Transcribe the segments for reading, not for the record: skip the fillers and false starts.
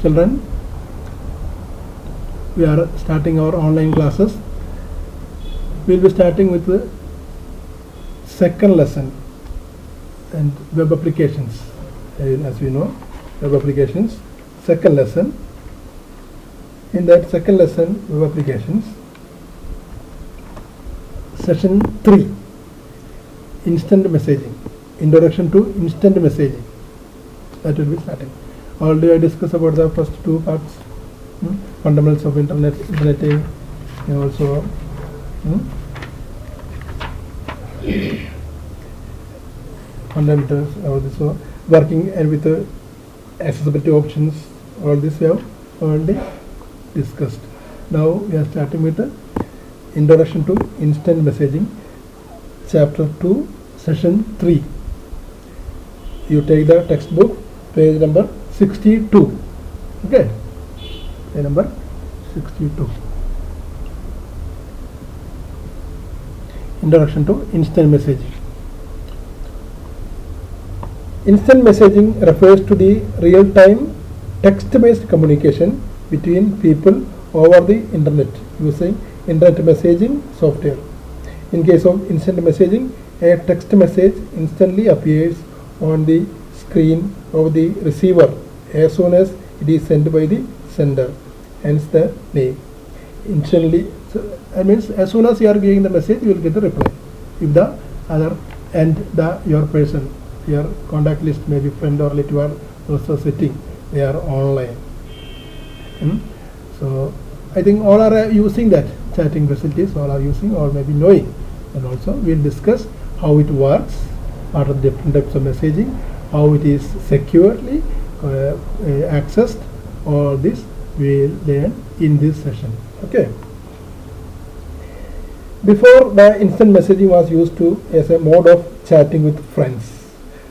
Children, we are starting our online classes. We will be starting with the second lesson and web applications. As we know, web applications, second lesson. In that second lesson, web applications, session 3, instant messaging, introduction to instant messaging. That will be starting. Already I discussed about the first two parts, fundamentals of interneting, and also fundamentals of this working and with the accessibility options. All this we have already discussed. Now we are starting with the introduction to instant messaging, chapter 2, session 3. You take the textbook, page number 62. Okay, page number 62. Introduction to instant messaging. Instant messaging refers to the real-time text-based communication between people over the internet using internet messaging software. In case of instant messaging, a text message instantly appears on the screen of the receiver as soon as it is sent by the sender, hence the name. Instantly, so that means as soon as you are giving the message, you will get the reply. If the other end, your person, your contact list, maybe friend or relative are also sitting, they are online. So I think all are using that chatting facilities, all are using or maybe knowing. And also we will discuss how it works, what are the different types of messaging, how it is securely accessed. All this we will learn in this session. Okay. Before, the instant messaging was used to as a mode of chatting with friends.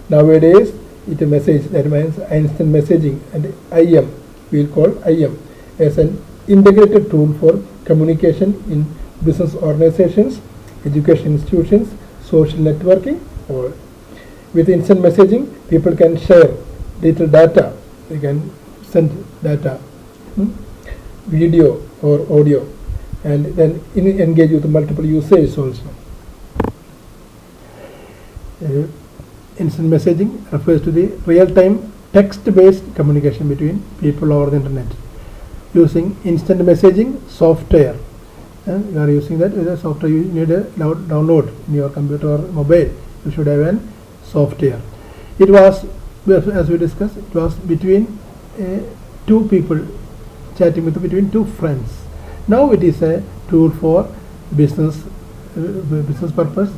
Nowadays, it a message, that means instant messaging, and IM, we will call IM as an integrated tool for communication in business organizations, education institutions, social networking. Or with instant messaging, people can share digital data, they can send data, video or audio, and then engage with multiple users also. Instant messaging refers to the real-time text-based communication between people over the internet using instant messaging software. You are using that with a software. You need a download in your computer or mobile. You should have a software. It was, as we discussed, it was between two people chatting with between two friends. Now it is a tool for business purpose.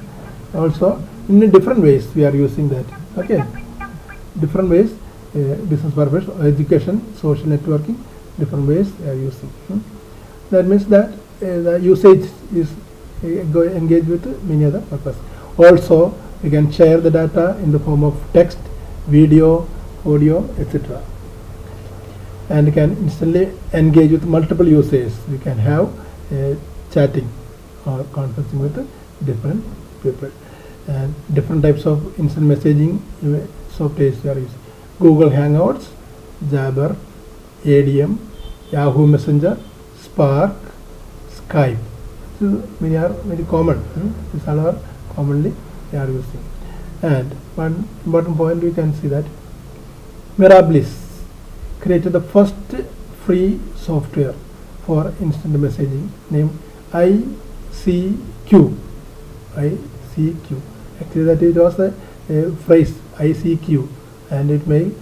Also, in different ways we are using that. Okay, different ways, business purpose, education, social networking, different ways they are using. That means that the usage is engaged with many other purpose. Also, you can share the data in the form of text, video, audio, etc. And you can instantly engage with multiple users. You can have chatting or conferencing with different people. And different types of instant messaging softwares are used. Google Hangouts, Jabber, ADM, Yahoo Messenger, Spark, Skype. So many are very common. These all are commonly they are using. And one important point we can see that Mirabilis created the first free software for instant messaging named ICQ. ICQ. Actually, that it was the phrase ICQ, and it made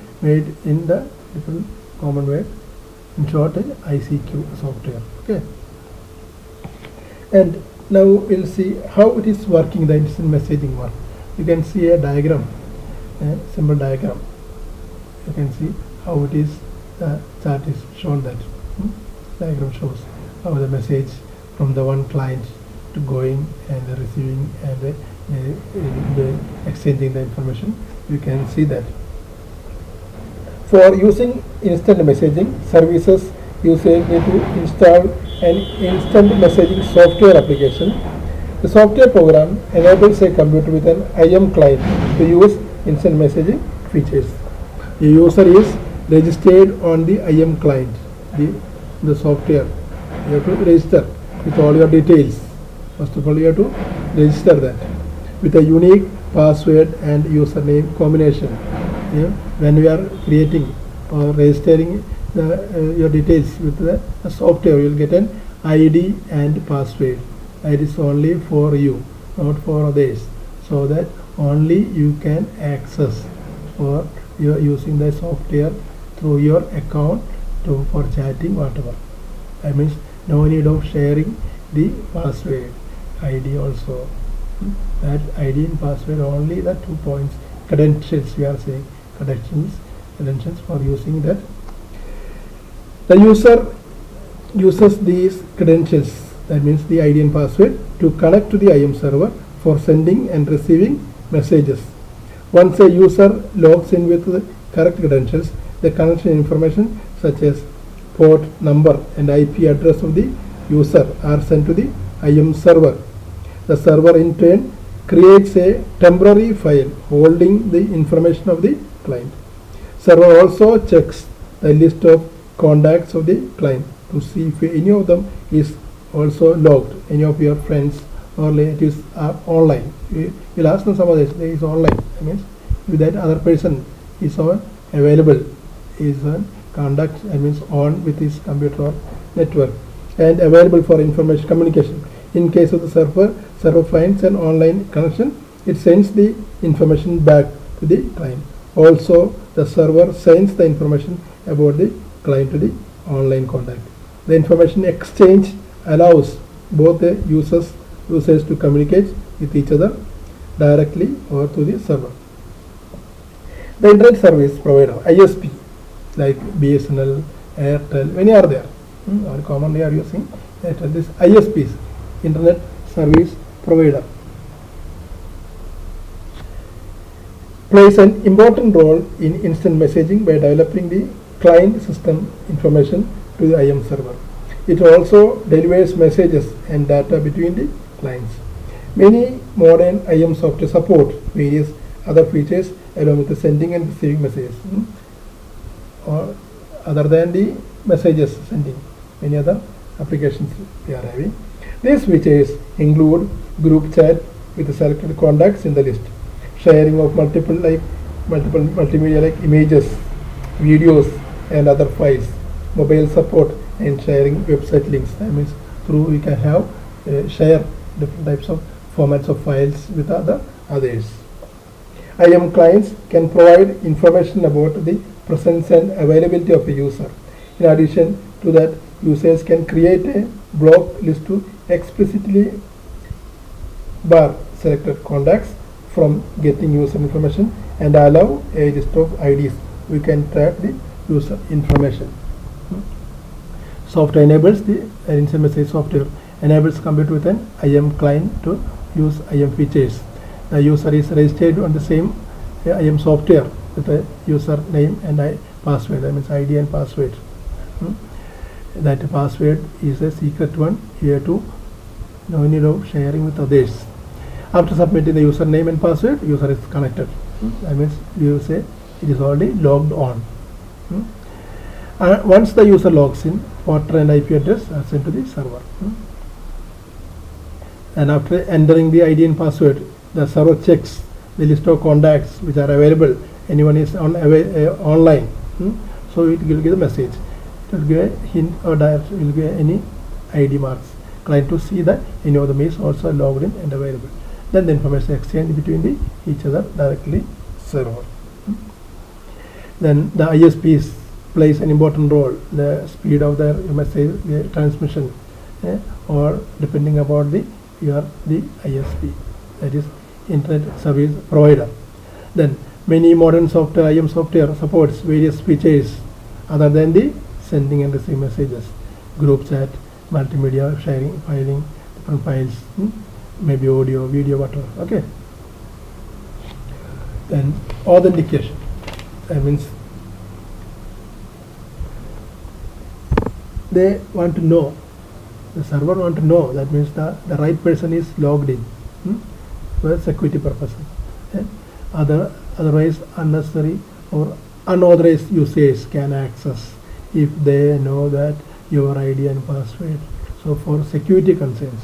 in the different common way. In short, ICQ software. Okay. And now we'll see how it is working. The instant messaging work. You can see a diagram, a simple diagram. You can see how it is. The chart is shown that. Diagram shows how the message from the one client to going and the receiving and the exchanging the information. You can see that. For using instant messaging services, users need to install an instant messaging software application. The software program enables a computer with an IM client to use instant messaging features. The user is registered on the IM client, the software. You have to register with all your details. First of all, you have to register that with a unique password and username combination. When we are creating or registering your details with the software, you will get an ID and password. It is only for you, not for others, so that only you can access, or you are using the software through your account for chatting, whatever. That means no need of sharing the password, ID also. That ID and password only the 2 points, credentials we are saying, credentials for using that. The user uses these credentials, that means the ID and password, to connect to the IM server for sending and receiving messages. Once a user logs in with the correct credentials, the connection information such as port number and IP address of the user are sent to the IM server. The server in turn creates a temporary file holding the information of the client. Server also checks the list of contacts of the client to see if any of them is also logged, any of your friends or relatives are online. You'll ask them some of this, is online. That means if that other person is available, is on contact, that means on with his computer or network and available for information communication. In case of the server finds an online connection, it sends the information back to the client. Also, the server sends the information about the client to the online contact. The information exchange allows both the users to communicate with each other directly or through the server. The internet service provider, ISP, like BSNL, Airtel, many are there. Or commonly are using Airtel. This ISPs, internet service provider, plays an important role in instant messaging by developing the client system information to the IM server. It also delivers messages and data between the clients. Many modern IM software support various other features along with the sending and receiving messages. Or other than the messages sending, many other applications we are having. These features include group chat with the selected contacts in the list, sharing of multiple multimedia like images, videos and other files, mobile support and sharing website links. That means through we can have share different types of formats of files with others. IM clients can provide information about the presence and availability of a user. In addition to that, users can create a block list to explicitly bar selected contacts from getting user information and allow a list of IDs. We can track the user information. Software enables the instant message software enables computer with an IM client to use IM features. The user is registered on the same IM software with a user name and password. That means ID and password. That password is a secret one. You have to no need of sharing with others. After submitting the username and password, user is connected. That means you say it is already logged on. Once the user logs in, port and IP address are sent to the server. And after entering the ID and password, the server checks the list of contacts which are available. Anyone is online, so it will give a message. It will give a hint or direct, will give any ID marks. Client to see that any of them is also logged in and available. Then the information exchange between each other directly server. Then the ISPs plays an important role. The speed of their message transmission, or depending upon the ISP, that is internet service provider. Then many modern software, IM software supports various features other than the sending and receiving messages, group chat, multimedia sharing, filing, different files, maybe audio, video, whatever. Okay. Then authentication. That means they want to know, the server want to know, that means the right person is logged in for security purposes. Otherwise unnecessary or unauthorized users can access if they know that your ID and password. So for security concerns.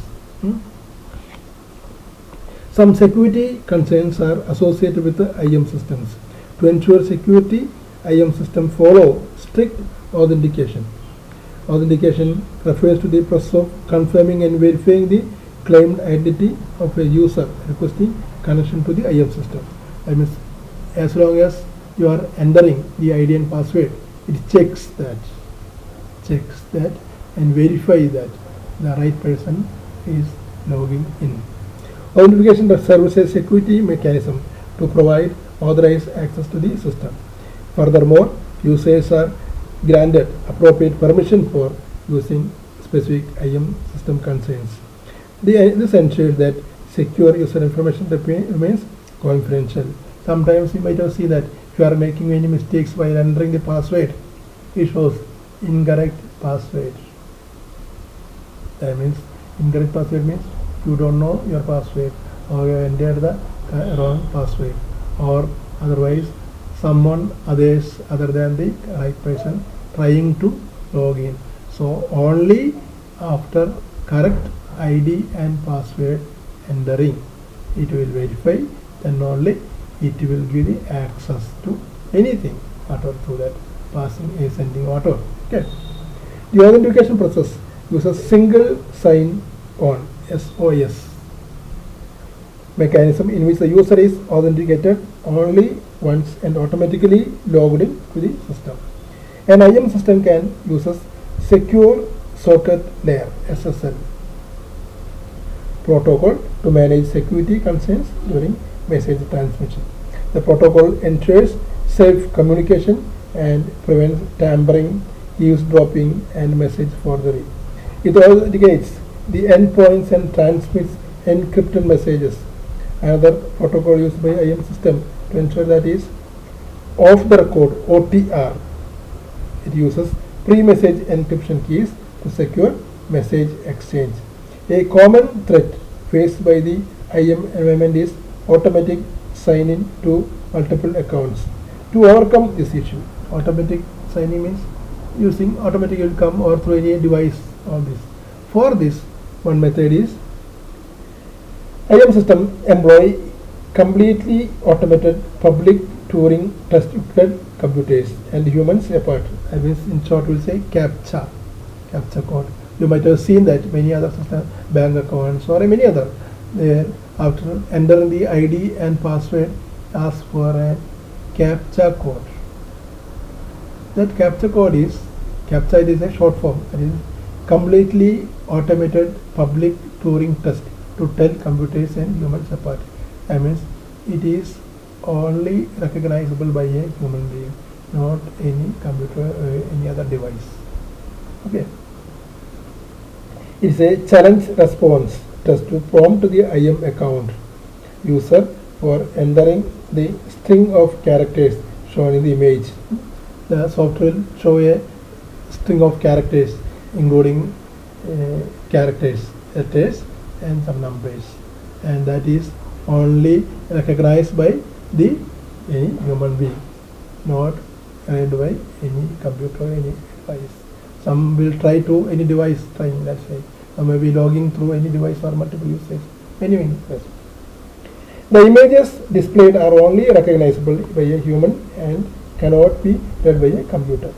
Some security concerns are associated with the IM systems. To ensure security, IM system follow strict authentication. Authentication refers to the process of confirming and verifying the claimed identity of a user requesting connection to the IM system. That means as long as you are entering the ID and password, it checks that and verify that the right person is logging in. Authentication serves as a security mechanism to provide authorized access to the system. Furthermore, users are granted appropriate permission for using specific IM system concerns. This ensures that secure user information remains confidential. Sometimes you might have seen that if you are making any mistakes while entering the password, it shows incorrect password. That means incorrect password means you don't know your password, or you entered the wrong password, or otherwise someone other than the right person trying to log in. So only after correct ID and password entering, it will verify, then only it will give the access to anything whatever through that passing a sending whatever. Okay. The authentication process uses single sign on SOS mechanism in which the user is authenticated only once and automatically logged in to the system. An IM system can use secure socket layer SSL protocol to manage security concerns during message transmission. The protocol ensures safe communication and prevents tampering, eavesdropping, and message forgery. It authenticates the endpoints and transmits encrypted messages. Another protocol used by IM system to ensure that is off the record OTR. It uses pre-message encryption keys to secure message exchange. A common threat faced by the IM environment is automatic sign-in to multiple accounts. To overcome this issue, automatic sign-in means using automatic will come or through any device. All this. For this, one method is IM system employ completely automated public Turing test-equipped computers and humans apart. I mean, in short, we'll say CAPTCHA code. You might have seen that many other systems, bank accounts or many other, after entering the ID and password, ask for a CAPTCHA code. That CAPTCHA is a short form. That is completely automated public Turing test to tell computers and humans apart. I mean, it is only recognizable by a human being, not any computer or any other device. Okay. It is a challenge response test to prompt the IM account user for entering the string of characters shown in the image. The software will show a string of characters including characters, letters and some numbers, and that is only recognized by any human being, not read by any computer or any device. Some will try to any device trying, let's say. Some may be logging through any device or multiple users. Anyway, yes. The images displayed are only recognizable by a human and cannot be read by a computer.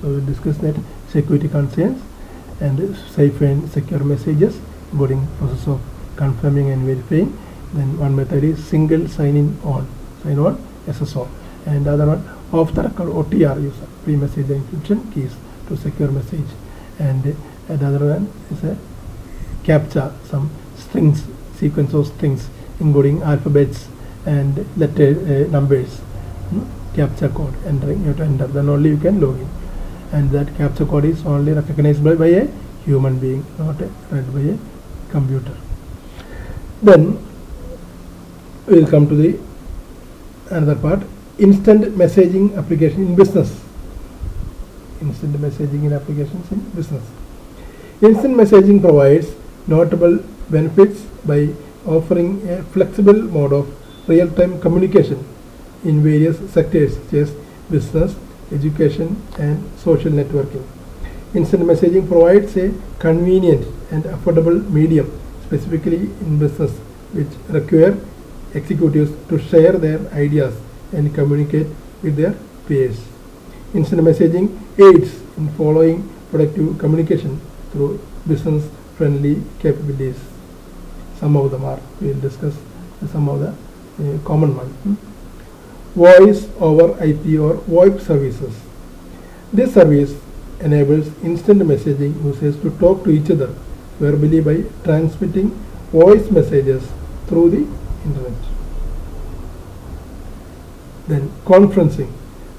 So we discussed that security concerns and safe and secure messages, including process of confirming and verifying. Then one method is single sign on SSO, and the other one off the record OTR user, pre-message encryption keys to secure message, and the other one is a CAPTCHA, some strings, sequence of strings including alphabets and letter numbers, CAPTCHA code entering, you have to enter, then only you can log in, and that CAPTCHA code is only recognizable by a human being, not read by a computer. Then we will come to the another part, instant messaging application in business. Instant messaging in applications in business. Instant messaging provides notable benefits by offering a flexible mode of real-time communication in various sectors such as business, education, and social networking. Instant messaging provides a convenient and affordable medium, specifically in business, which require executives to share their ideas and communicate with their peers. Instant messaging aids in following productive communication through business-friendly capabilities. Some of them are, we will discuss some of the common ones. Voice over IP or VoIP services. This service enables instant messaging users to talk to each other verbally by transmitting voice messages through the internet. Then conferencing.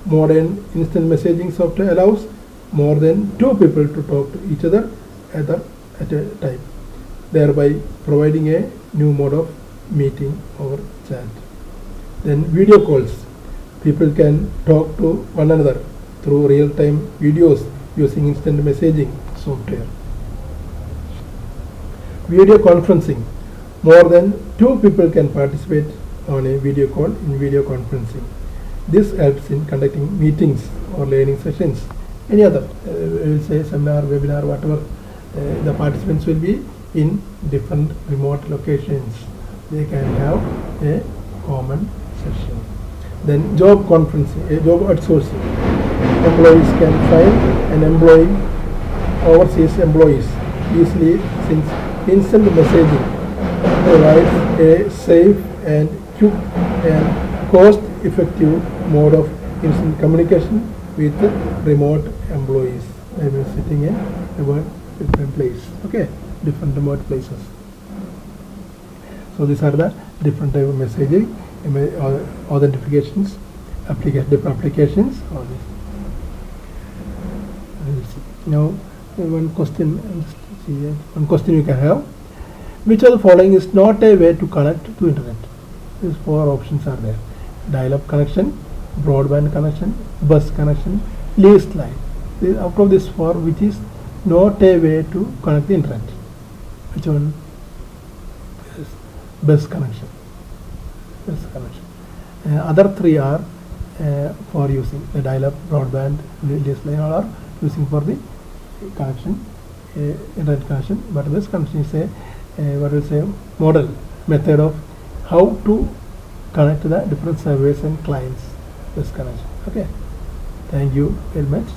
Modern instant messaging software allows more than two people to talk to each other at a time, thereby providing a new mode of meeting over chat. Then video calls. People can talk to one another through real-time videos using instant messaging software. Video conferencing. More than two people can participate on a video call in video conferencing. This helps in conducting meetings or learning sessions. Any other, we will say seminar, webinar, whatever, the participants will be in different remote locations. They can have a common session. Then job conferencing, job outsourcing. Employees can find an employee, overseas employees, easily, since instant messaging provides a safe and quick and cost-effective mode of instant communication with remote employees. They will be sitting in a different place. Okay, different remote places. So these are the different type of messaging, authentications, different applications. All this. Now, one question you can have: which of the following is not a way to connect to internet? These four options are there: dial-up connection, broadband connection, bus connection, leased line. Out of this four, which is not a way to connect the internet? Which one? Yes. Bus connection. Bus connection. Other three are for using the dial-up, broadband, leased line, all are using for the connection, internet connection. But bus connection is a what we say model method of how to connect the different servers and clients. Bus connection. Okay. Thank you very much.